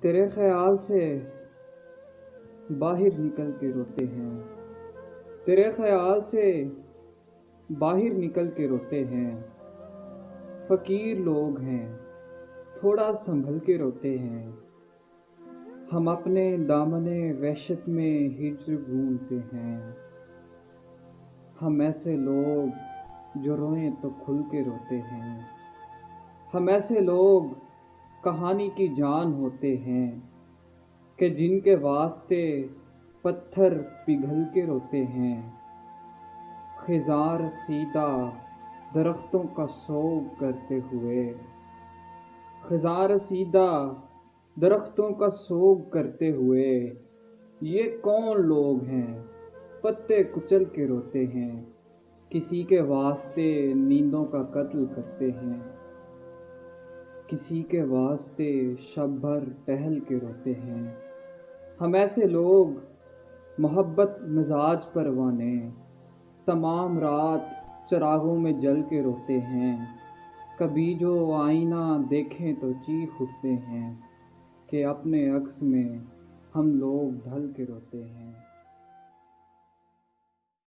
تیرے خیال سے باہر نکل کے روتے ہیں، تیرے خیال سے باہر نکل کے روتے ہیں، فقیر لوگ ہیں تھوڑا سنبھل کے روتے ہیں، ہم اپنے دامن وحشت میں ہجر ڈھونڈتے ہیں، ہم ایسے لوگ جو روئیں تو کھل کے روتے ہیں، ہم ایسے لوگ کہانی کی جان ہوتے ہیں کہ جن کے واسطے پتھر پگھل کے روتے ہیں، خزاں رسیدہ درختوں کا سوگ کرتے ہوئے، خزاں رسیدہ درختوں کا سوگ کرتے ہوئے، یہ کون لوگ ہیں پتے کچل کے روتے ہیں، کسی کے واسطے نیندوں کا قتل کرتے ہیں، کسی کے واسطے شب بھر ٹہل کے روتے ہیں، ہم ایسے لوگ محبت مزاج پروانے تمام رات چراغوں میں جل کے روتے ہیں، کبھی جو آئینہ دیکھیں تو چیخ اٹھتے ہیں کہ اپنے عکس میں ہم لوگ ڈھل کے روتے ہیں۔